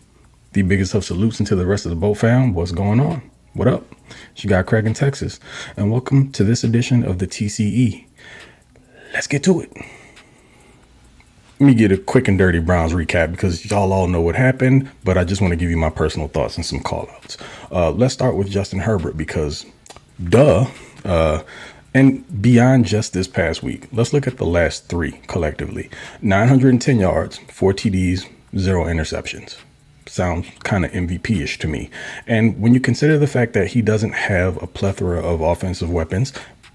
Speaker 12: the biggest of salutes into the rest of the boat fam. What's going on? What up? It's your guy Craig in Texas, and welcome to this edition of the TCE. Let's get to it. Let me get a quick and dirty Browns recap because y'all all know what happened, but I just want to give you my personal thoughts and some call outs. Let's start with Justin Herbert because and beyond just this past week, let's look at the last three collectively. 910 yards, 4 TDs, 0 interceptions. Sounds kind of MVP-ish to me. And when you consider the fact that he doesn't have a plethora of offensive weapons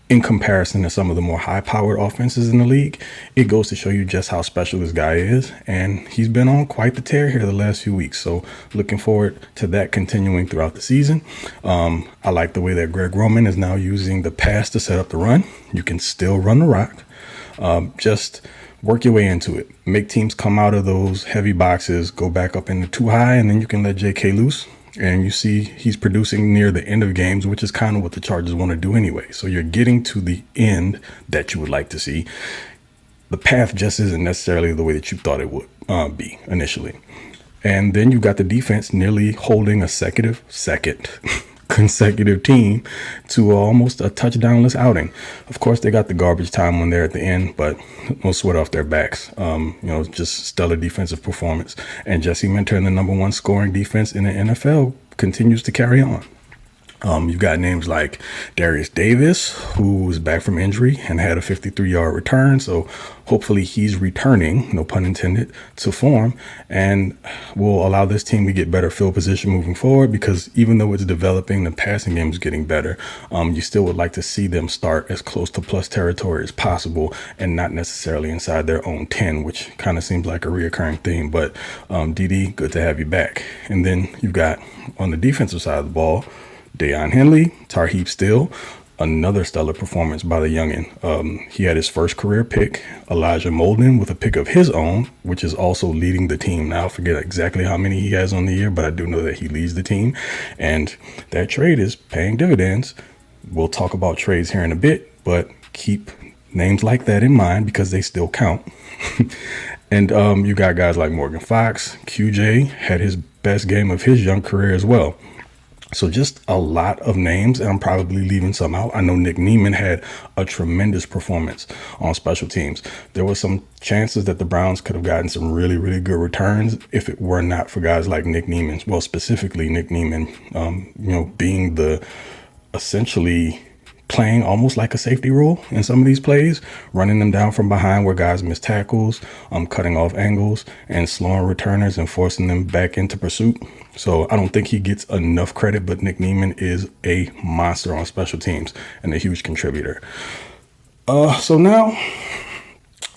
Speaker 12: in comparison to some of the more high-powered offenses in the league, it goes to show you just how special this guy is. And he's been on quite the tear here the last few weeks. So looking forward to that continuing throughout the season. I like the way that Greg Roman is now using the pass to set up the run. You can still run the rock. Just work your way into it. Make teams come out of those heavy boxes, go back up into too high, and then you can let JK loose. And you see he's producing near the end of games, which is kind of what the Chargers want to do anyway. So you're getting to the end that you would like to see. The path just isn't necessarily the way that you thought it would be initially. And then you've got the defense nearly holding a second consecutive team to almost a touchdownless outing. Of course, they got the garbage time one there at the end, but no sweat off their backs. Just stellar defensive performance. And Jesse Minter, the number one scoring defense in the NFL, continues to carry on. You've got names like Darius Davis, who was back from injury and had a 53-yard return. So hopefully he's returning, no pun intended, to form and will allow this team to get better field position moving forward, because even though it's developing, the passing game is getting better. You still would like to see them start as close to plus territory as possible and not necessarily inside their own 10, which kind of seems like a reoccurring theme. But DD, good to have you back. And then you've got on the defensive side of the ball, Deion Henley, Tarheeb Still, another stellar performance by the youngin. He had his first career pick, Elijah Molden, with a pick of his own, which is also leading the team. Now, I forget exactly how many he has on the year, but I do know that he leads the team. And that trade is paying dividends. We'll talk about trades here in a bit, but keep names like that in mind because they still count. And you got guys like Morgan Fox. QJ had his best game of his young career as well. So just a lot of names, and I'm probably leaving some out. I know Nick Neiman had a tremendous performance on special teams. There was some chances that the Browns could have gotten some really, really good returns if it were not for guys like Nick Neiman. Well, specifically Nick Neiman, being the essentially playing almost like a safety role in some of these plays, running them down from behind where guys miss tackles, cutting off angles and slowing returners and forcing them back into pursuit. So I don't think he gets enough credit, but Nick Neiman is a monster on special teams and a huge contributor. So now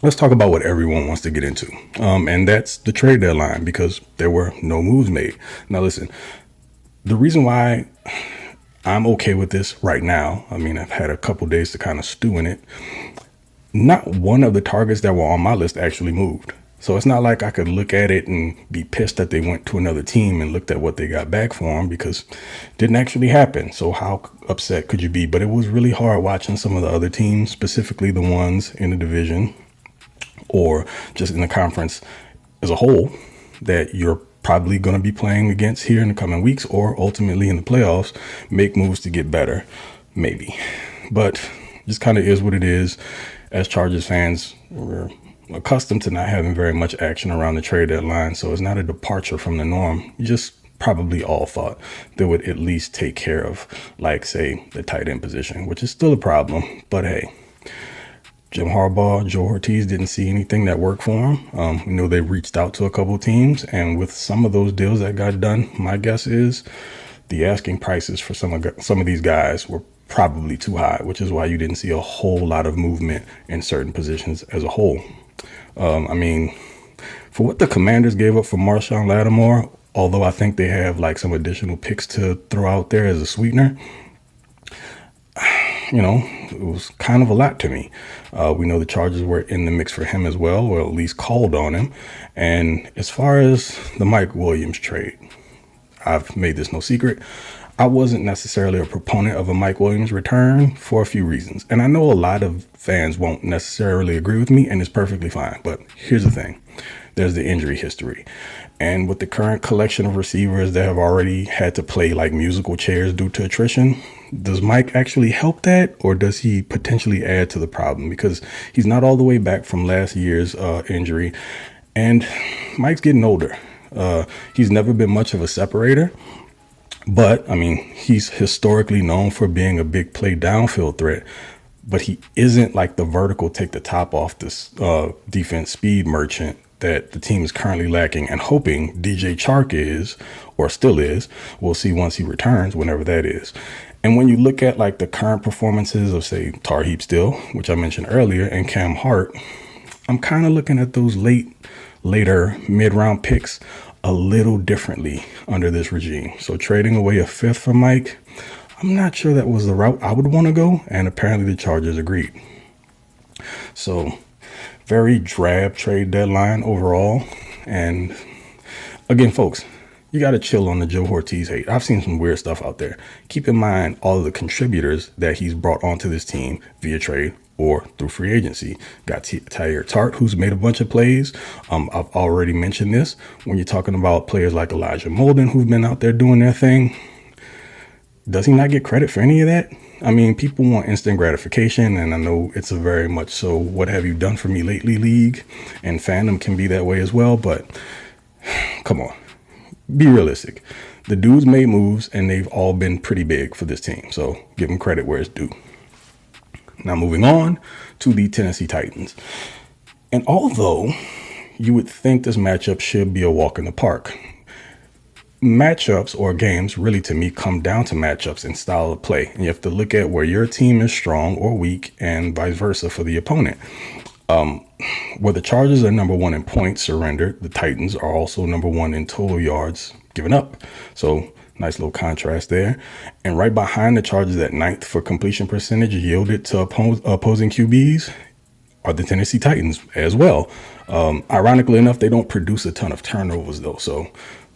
Speaker 12: let's talk about what everyone wants to get into. And that's the trade deadline, because there were no moves made. Now, listen, the reason why I'm okay with this right now, I mean, I've had a couple days to kind of stew in it. Not one of the targets that were on my list actually moved. So it's not like I could look at it and be pissed that they went to another team and looked at what they got back for them, because it didn't actually happen. So how upset could you be? But it was really hard watching some of the other teams, specifically the ones in the division or just in the conference as a whole, that you're probably going to be playing against here in the coming weeks or ultimately in the playoffs, make moves to get better, maybe. But just kind of is what it is. As Chargers fans, we're accustomed to not having very much action around the trade deadline, so it's not a departure from the norm. You just probably all thought they would at least take care of, like, say, the tight end position, which is still a problem. But hey, Jim Harbaugh, Joe Ortiz didn't see anything that worked for him. We know they reached out to a couple of teams, and with some of those deals that got done, my guess is the asking prices for some of these guys were probably too high, which is why you didn't see a whole lot of movement in certain positions as a whole. I mean, for what the Commanders gave up for Marshawn Lattimore, although I think they have like some additional picks to throw out there as a sweetener, it was kind of a lot to me. We know the Chargers were in the mix for him as well, or at least called on him. And as far as the Mike Williams trade, I've made this no secret. I wasn't necessarily a proponent of a Mike Williams return for a few reasons. And I know a lot of fans won't necessarily agree with me, and it's perfectly fine. But here's the thing. There's the injury history. And with the current collection of receivers that have already had to play like musical chairs due to attrition, does Mike actually help that, or does he potentially add to the problem? Because he's not all the way back from last year's injury, and Mike's getting older. He's never been much of a separator, but I mean, he's historically known for being a big play downfield threat, but he isn't like the vertical take the top off this defense speed merchant that the team is currently lacking and hoping DJ Chark is, or still is. We'll see once he returns, whenever that is. And when you look at like the current performances of, say, Tarheeb Still, which I mentioned earlier, and Cam Hart, I'm kind of looking at those later mid-round picks a little differently under this regime. So trading away a fifth for Mike, I'm not sure that was the route I would want to go. And apparently the Chargers agreed. So very drab trade deadline overall. And again, folks, you got to chill on the Joe Ortiz hate. I've seen some weird stuff out there. Keep in mind all of the contributors that he's brought onto this team via trade or through free agency. Got Tyler Tart, who's made a bunch of plays. I've already mentioned this. When you're talking about players like Elijah Molden, who've been out there doing their thing, does he not get credit for any of that? I mean, people want instant gratification, and I know it's a very much so what have you done for me lately league, and fandom can be that way as well, but come on. Be realistic. The dudes made moves, and they've all been pretty big for this team. So give them credit where it's due. Now moving on to the Tennessee Titans. And although you would think this matchup should be a walk in the park, matchups or games really to me come down to matchups and style of play. And you have to look at where your team is strong or weak and vice versa for the opponent. Where the Chargers are number one in points surrendered, the Titans are also number one in total yards given up. So nice little contrast there. And right behind the Chargers at ninth for completion percentage yielded to opposing QBs are the Tennessee Titans as well. Ironically enough, they don't produce a ton of turnovers though. So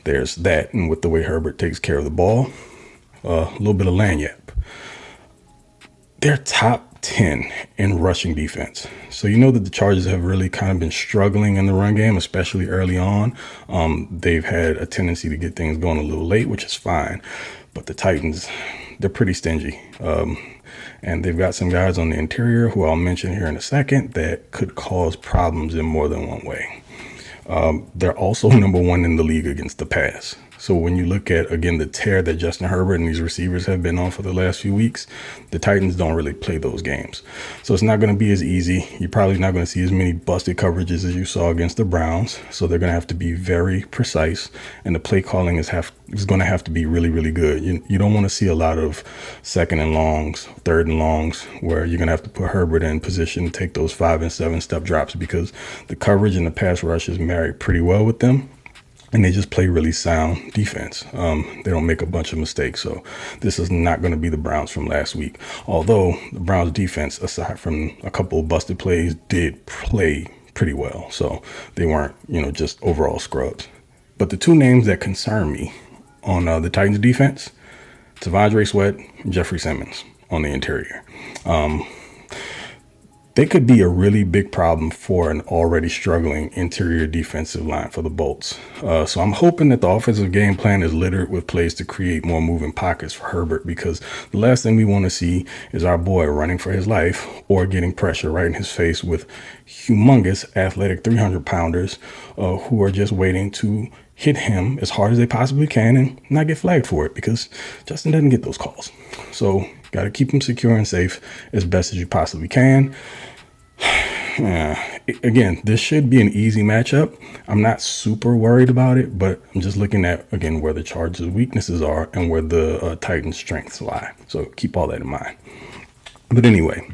Speaker 12: there's that. And with the way Herbert takes care of the ball, a little bit of lanyap. They're top 10 in rushing defense. So you know that the Chargers have really kind of been struggling in the run game, especially early on. They've had a tendency to get things going a little late, which is fine. But the Titans, they're pretty stingy. And they've got some guys on the interior who I'll mention here in a second that could cause problems in more than one way. They're also number one in the league against the pass. So when you look at, again, the tear that Justin Herbert and these receivers have been on for the last few weeks, the Titans don't really play those games. So it's not going to be as easy. You're probably not going to see as many busted coverages as you saw against the Browns. So they're going to have to be very precise. And the play calling is going to have to be really, really good. You don't want to see a lot of second and longs, third and longs, where you're going to have to put Herbert in position to take those 5 and 7 step drops because the coverage and the pass rush is married pretty well with them. And they just play really sound defense. They don't make a bunch of mistakes. So this is not going to be the Browns from last week. Although the Browns defense, aside from a couple of busted plays, did play pretty well. So they weren't, just overall scrubs. But the two names that concern me on the Titans defense, T'Vondre Sweat and Jeffrey Simmons on the interior. They could be a really big problem for an already struggling interior defensive line for the Bolts. So I'm hoping that the offensive game plan is littered with plays to create more moving pockets for Herbert, because the last thing we want to see is our boy running for his life or getting pressure right in his face with humongous athletic 300-pounders who are just waiting to hit him as hard as they possibly can and not get flagged for it, because Justin doesn't get those calls. So got to keep him secure and safe as best as you possibly can. Again, this should be an easy matchup. I'm not super worried about it, but I'm just looking at, again, where the Chargers' weaknesses are and where the Titans' strengths lie. So keep all that in mind. But anyway,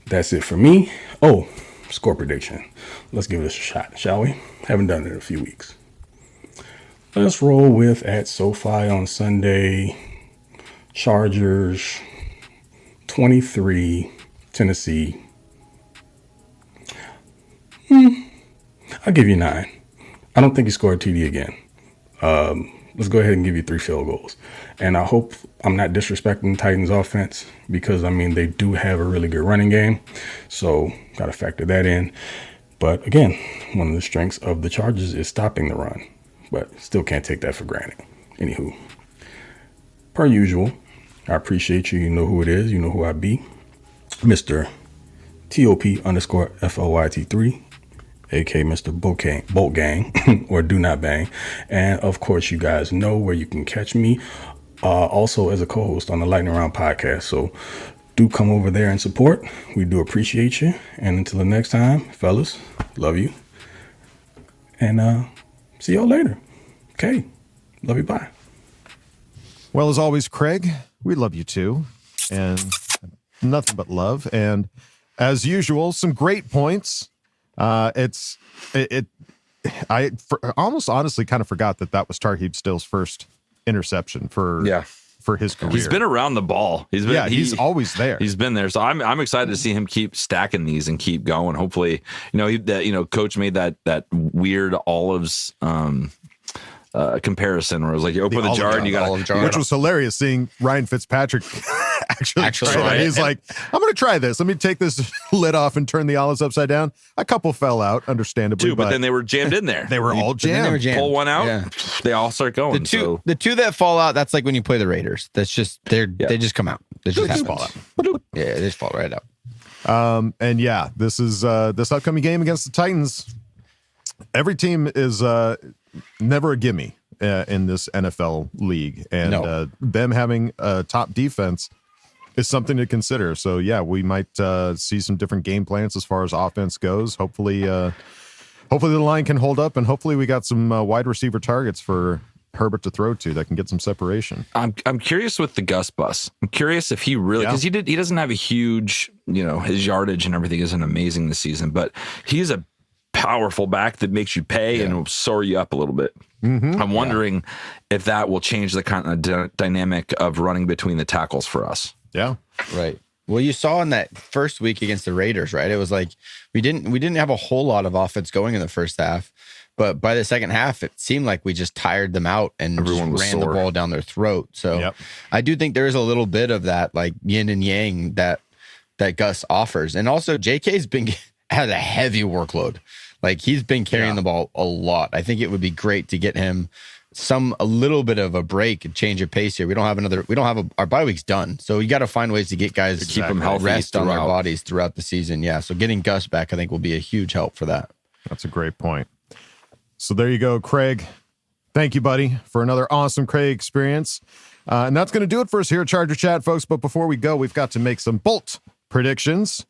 Speaker 12: that's it for me. Oh, score prediction. Let's give this a shot, shall we? Haven't done it in a few weeks. Let's roll with at SoFi on Sunday, Chargers 23, Tennessee. I'll give you 9. I don't think he scored a TD again. Let's go ahead and give you 3 field goals. And I hope I'm not disrespecting Titans offense because, I mean, they do have a really good running game. So got to factor that in. But again, one of the strengths of the Chargers is stopping the run. But still can't take that for granted. Anywho, per usual, I appreciate you. You know who it is. You know who I be. Mr. TOP_FOYT3. aka Mr. Bolt Gang, or Do Not Bang. And of course, you guys know where you can catch me, also as a co-host on the Lightning Round podcast. So do come over there and support. We do appreciate you. And until the next time, fellas, love you. And see y'all later. Okay. Love you. Bye.
Speaker 8: Well, as always, Craig, we love you too. And nothing but love. And as usual, some great points. I almost honestly kind of forgot that was Tarheeb Still's first interception for his career.
Speaker 5: He's been around the ball.
Speaker 8: He's always there.
Speaker 5: He's been there. So I'm excited to see him keep stacking these and keep going. Hopefully, Coach made that weird olives comparison where it was like you open the jar and you got
Speaker 8: which was hilarious seeing Ryan Fitzpatrick actually try it. He's like, I'm going to try this. Let me take this lid off and turn the olives upside down. A couple fell out, understandably.
Speaker 5: But then they were jammed in there.
Speaker 8: They were all jammed.
Speaker 5: Pull one out, they all start going.
Speaker 9: The two that fall out, that's like when you play the Raiders. That's just they just come out. They just fall out. Yeah, they just fall right out.
Speaker 8: And this is this upcoming game against the Titans. Every team is never a gimme in this NFL league, and them having a top defense is something to consider. So we might see some different game plans as far as offense goes. Hopefully the line can hold up, and hopefully we got some wide receiver targets for Herbert to throw to that can get some separation.
Speaker 5: I'm curious with the Gus bus. I'm curious if he really, because he doesn't have a huge, his yardage and everything isn't amazing this season, but he's a powerful back that makes you pay and will soar you up a little bit. Mm-hmm. I'm wondering if that will change the kind of dynamic of running between the tackles for us.
Speaker 8: Yeah.
Speaker 9: Right. Well, you saw in that first week against the Raiders, right? It was like we didn't have a whole lot of offense going in the first half, but by the second half, it seemed like we just tired them out and
Speaker 5: everyone
Speaker 9: just ran the ball down their throat. So I do think there is a little bit of that, like yin and yang that Gus offers, and also JK's had a heavy workload. Like he's been carrying the ball a lot. I think it would be great to get him a little bit of a break and change of pace here. Our bye week's done. So you got to find ways to get guys to
Speaker 5: keep them healthy,
Speaker 9: rest on their bodies throughout the season. Yeah. So getting Gus back, I think will be a huge help for that.
Speaker 8: That's a great point. So there you go, Craig. Thank you, buddy, for another awesome Craig experience. And that's going to do it for us here at Charger Chat, folks. But before we go, we've got to make some bolt predictions.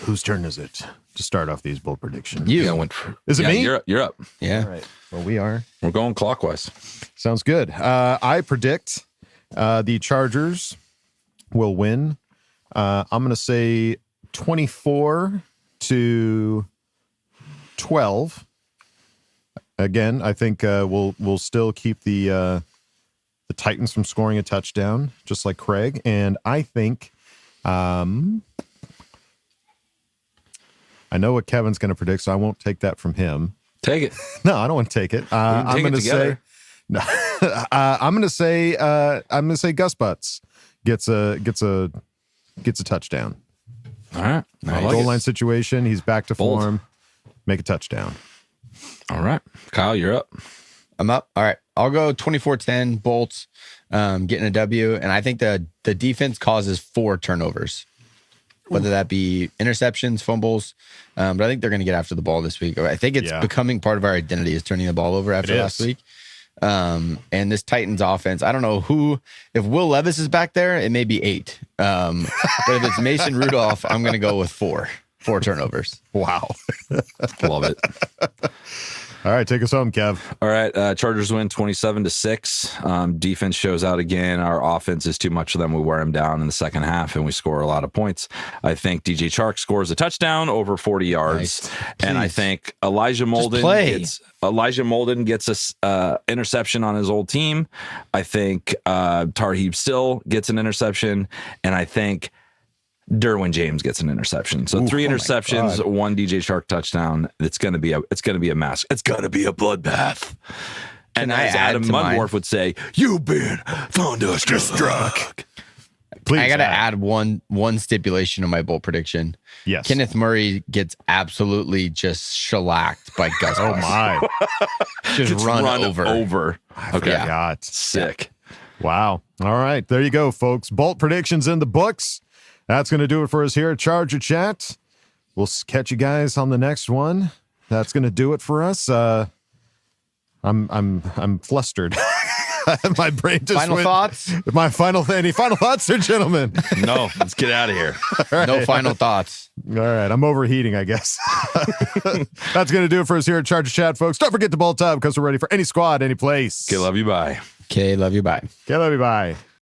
Speaker 8: Whose turn is it to start off these bold predictions? Is it me?
Speaker 5: You're up.
Speaker 9: Yeah.
Speaker 8: All right. Well, we're
Speaker 5: going clockwise.
Speaker 8: Sounds good. I predict the Chargers will win. I'm going to say 24-12. Again, I think we'll still keep the Titans from scoring a touchdown, just like Craig. And I think I know what Kevin's going to predict, so I won't take that from him.
Speaker 5: Take it.
Speaker 8: No, I don't want to take it. I'm going to say. No, I'm going to say. Gus Butts gets a touchdown.
Speaker 5: All right.
Speaker 8: Goal line situation. He's back to form. Make a touchdown.
Speaker 5: All right, Kyle, you're up.
Speaker 9: I'm up. All right, I'll go 24-10 Bolts, getting a W, and I think the defense causes 4 turnovers. Whether that be interceptions, fumbles, but I think they're going to get after the ball this week. I think it's becoming part of our identity is turning the ball over after last week. And this Titans offense, I don't know if Will Levis is back there, it may be 8. But if it's Mason Rudolph, I'm going to go with 4 turnovers.
Speaker 8: Wow.
Speaker 5: Love it.
Speaker 8: All right, take us home, Kev.
Speaker 5: All right, Chargers win 27-6. Defense shows out again. Our offense is too much for them. We wear them down in the second half, and we score a lot of points. I think DJ Chark scores a touchdown over 40 yards, and I think Elijah Molden gets a interception on his old team. I think Tarheeb Still gets an interception, and I think Derwin James gets an interception. So 3 interceptions, 1 DJ Shark touchdown. It's gonna be a mass. It's gonna be a bloodbath. And as Adam Mundwarf would say, "You've been thunderstruck."
Speaker 8: Please,
Speaker 9: I got to add one stipulation to my bold prediction.
Speaker 8: Yes.
Speaker 9: Kenneth Murray gets absolutely just shellacked by Gus.
Speaker 8: Oh my!
Speaker 9: Just run over.
Speaker 5: Okay,
Speaker 8: God,
Speaker 5: sick.
Speaker 8: Wow. All right, there you go, folks. Bolt predictions in the books. That's going to do it for us here at Charger Chat. We'll catch you guys on the next one. That's going to do it for us. I'm flustered. My brain just
Speaker 9: final thoughts.
Speaker 8: Any final thoughts, there, gentlemen?
Speaker 5: No, let's get out of here.
Speaker 8: Right.
Speaker 9: No final thoughts.
Speaker 8: All right, I'm overheating, I guess. That's going to do it for us here at Charger Chat, folks. Don't forget to bolt up because we're ready for any squad, any place.
Speaker 5: Okay, love you, bye.
Speaker 9: Okay, love you, bye.
Speaker 8: Okay, love you, bye.